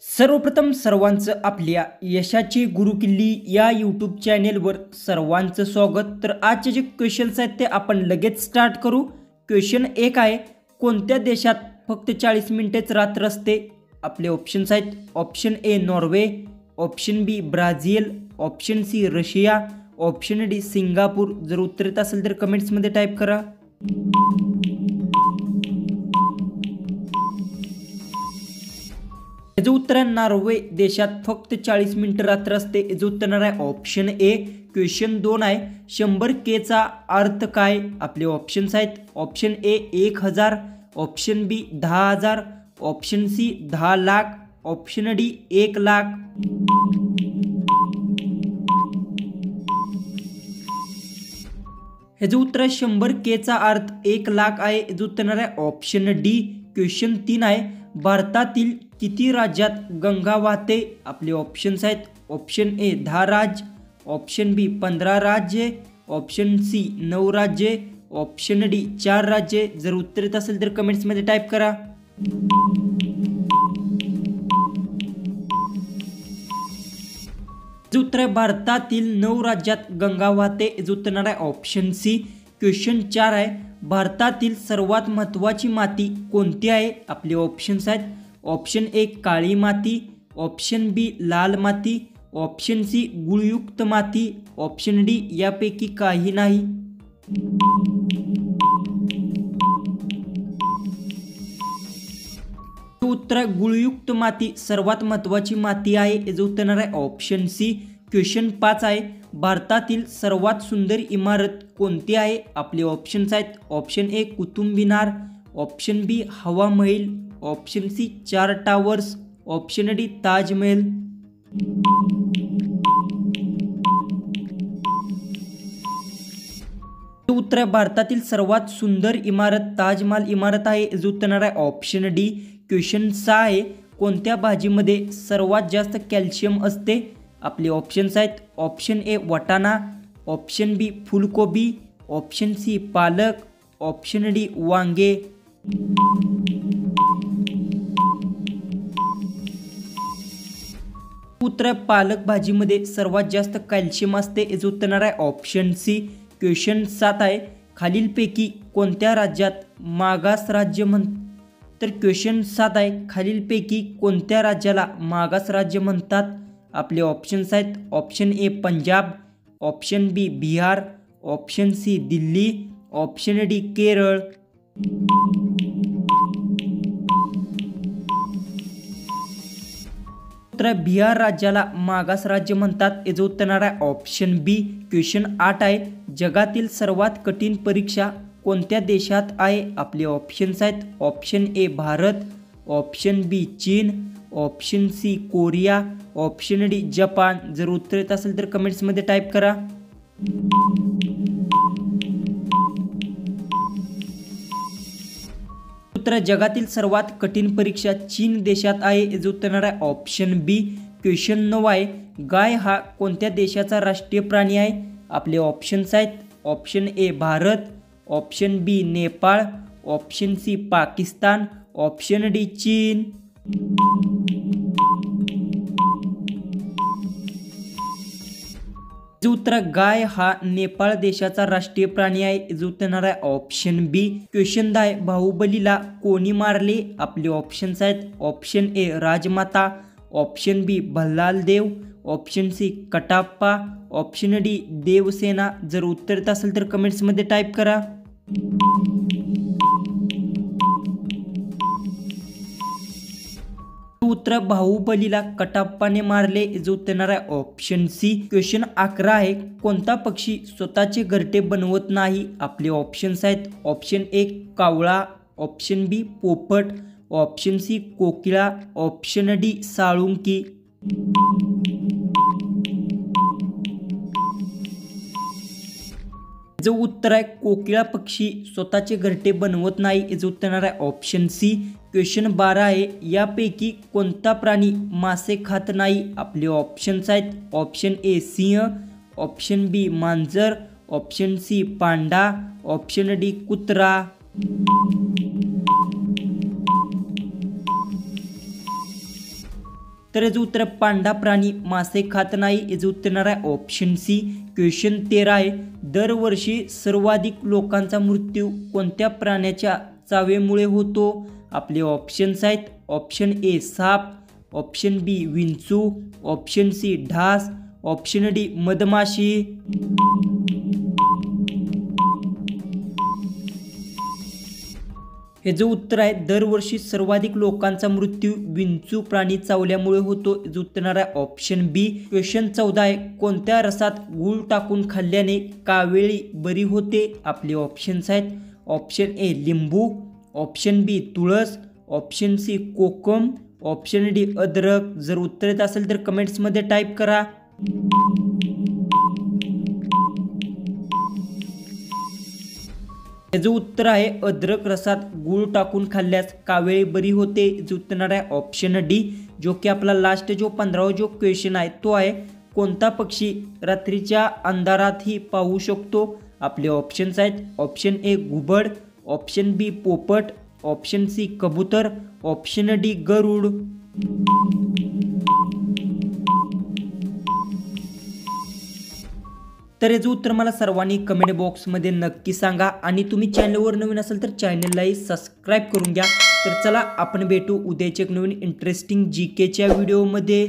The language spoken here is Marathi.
सर्वप्रथम सर्वांचं आपल्या यशाची गुरुकिल्ली या यूट्यूब चॅनेलवर सर्वांचं स्वागत। तर आजचे जे क्वेश्चन्स आहेत ते आपण लगेच स्टार्ट करू। क्वेश्चन 1 आहे, कोणत्या देशात फक्त 40 मिनिटेच रात्र असते? आपले ऑप्शन्स आहेत, option A Norway, option B Brazil, option C Russia, option D Singapore. जर उत्तर येत असेल तर कमेंट्समध्ये टाईप करा। याचं उत्तर आहे नॉर्वे देशात फक्त 40 मिनिट रात्र असते। याचं उत्तर आहे ऑप्शन ए। क्वेश्चन 2 आहे, 100 के चा अर्थ काय? आपले ऑप्शन्स आहेत, option A 1000, option B 10,000, option C 10 lakh, option D 1 lakh. याचं उत्तर आहे 100 के चा अर्थ 1 लाख आहे। याचं उत्तर आहे ऑप्शन डी। क्वेश्चन 3 आहे, भारतातील किती राज्यात गंगा वाहते? आपले ऑप्शन्स आहेत, ऑप्शन ए 10 राज्य, ऑप्शन बी 15 राज्ये, ऑप्शन सी 9 राज्ये, ऑप्शन डी 4 राज्ये। जर उत्तर येत असेल तर कमेंट्समध्ये टाईप करा। उत्तर आहे भारतातील 9 राज्यात गंगा वाहते। याचं उत्तर आहे ऑप्शन सी। क्वेश्चन 4 आहे, भारतातील सर्वात महत्त्वाची माती कोणती आहे? आपले ऑप्शन्स आहेत, ऑप्शन ए काळी माती, ऑप्शन बी लाल माती, ऑप्शन सी गुळयुक्त माती, ऑप्शन डी यापैकी काही नाही। उत्तर आहे गुळयुक्त माती सर्वात महत्त्वाची माती आहे। याचं उत्तर आहे ऑप्शन सी। क्वेश्चन 5 आहे, भारतातील सर्वात सुंदर इमारत कोणती आहे? आपले ऑप्शन्स आहेत, option A Qutub Minar, option B Hawa Mahal, option C 4 towers, option D Taj Mahal. उत्तर आहे भारतातील सर्वात सुंदर इमारत ताजमहल इमारत आहे। याचं उत्तर आहे ऑप्शन डी। क्वेश्चन 6 आहे, कोणत्या भाजीमध्ये सर्वात जास्त कॅल्शियम असते? आपले ऑप्शन्स आहेत, ऑप्शन ए वाटाणा, ऑप्शन बी फुलकोबी, ऑप्शन सी पालक, ऑप्शन डी वांगे। उत्तर पालक भाजीमध्ये सर्वात जास्त कॅल्शियम असते। याचं उत्तर आहे ऑप्शन सी। क्वेश्चन 7 आहे, खालीलपैकी कोणत्या राज्यात मागास राज्य तर क्वेश्चन 7 आहे, खालीलपैकी कोणत्या राज्याला मागास राज्य म्हणतात? आपले ऑप्शन्स आहेत, option A Punjab, option B Bihar, option C Delhi, option D Kerala. उत्तर बिहार राज्याला मागास राज्य म्हणतात। याचं उत्तर आहे ऑप्शन बी। क्वेश्चन 8 आहे, जगातील सर्वात कठीण परीक्षा कोणत्या देशात आहे? आपले ऑप्शन्स आहेत, option A Bharat, option B चीन, option C Korea, option D Japan. जर उत्तर येत असेल तर कमेंट्समध्ये टाईप करा। उत्तर जगातील सर्वात कठीण परीक्षा चीन देशात आहे। याचं उत्तर आहे ऑप्शन बी। क्वेश्चन 9 आहे, गाय हा कोणत्या देशाचा राष्ट्रीय प्राणी आहे? आपले ऑप्शन्स आहेत, option A Bharat, option B Nepal, option C Pakistan, option D चीन। उत्तर गाय हा नेपाळ देशाचा राष्ट्रीय प्राणी आहे। याचं उत्तर आहे ऑप्शन बी। क्वेश्चन 10 आहे, बाहुबलीला कोणी मारले? आपले ऑप्शन्स आहेत, option A Rajmata, option B Bhallala Deva, option C Kattappa, option D Devasena. जर उत्तर येत असेल तर कमेंट्समध्ये टाईप करा। उत्तर बाहुबलीला कटाप्पाने मारले। याचं उत्तर आहे ऑप्शन सी। क्वेश्चन 11 आहे, कोणता पक्षी स्वतःचे घरटे बनवत नाही? आपले ऑप्शन्स आहेत, ऑप्शन ए कावळा, ऑप्शन बी पोपट, ऑप्शन सी कोकिळा, ऑप्शन डी साळुंकी। याचं उत्तर आहे कोकिळा पक्षी स्वतःचे घरटे बनवत नाही। याचं उत्तर आहे ऑप्शन सी। क्वेश्चन 12 आहे, यापैकी कोणता प्राणी मासे खात नाही? आपले ऑप्शन्स आहेत, ऑप्शन ए सिंह, ऑप्शन बी मांजर, option C panda, option D कुत्रा। तर याचं उत्तर आहे पांढरा प्राणी मासे खात नाही, याचं उत्तर येणार आहे ऑप्शन सी. क्वेश्चन 13 आहे, दरवर्षी सर्वाधिक लोकांचा मृत्यू कोणत्या प्राण्याच्या चावेमुळे होतो? आपले ऑप्शन्स आहेत, ऑप्शन ए साप, ऑप्शन बी विंचू, option C Dhas, option D मधमाशी. हे जे उत्तर आहे, दरवर्षी सर्वाधिक लोकांचा मृत्यू विंचू प्राणी चावल्यामुळे होतो. जे उत्तर येणार आहे ऑप्शन बी. क्वेश्चन 14 आहे, कोणत्या रसात गूळ टाकून खाल्ल्याने कावेळी बरी होते? आपले ऑप्शन्स आहेत, ऑप्शन ए लिंबू, ऑप्शन बी तुळस, ऑप्शन सी कोकम, ऑप्शन डी अद्रक. जर उत्तर येत असेल तर कमेंट्समध्ये टाईप करा. याचं उत्तर आहे अद्रक रसात गूळ टाकून खाल्ल्यास कावेळी बरी होते. जे उत्तर आहे ऑप्शन डी. जो की आपला लास्ट जो 15वा जो क्वेश्चन आहे तो आहे, कोणता पक्षी रात्रीच्या अंधारातही पाहू शकतो? आपले ऑप्शन्स आहेत, ऑप्शन ए घुबड, ऑप्शन बी पोपट, ऑप्शन सी कबूतर, ऑप्शन डी गरुड. तर याचं उत्तर मला सर्वांनी कमेंट बॉक्समध्ये नक्की सांगा आणि तुम्ही चॅनलवर नवीन असाल तर चॅनललाही सबस्क्राईब करून घ्या. तर चला आपण भेटू उद्याच्या एक नवीन इंटरेस्टिंग जीकेच्या व्हिडिओमध्ये.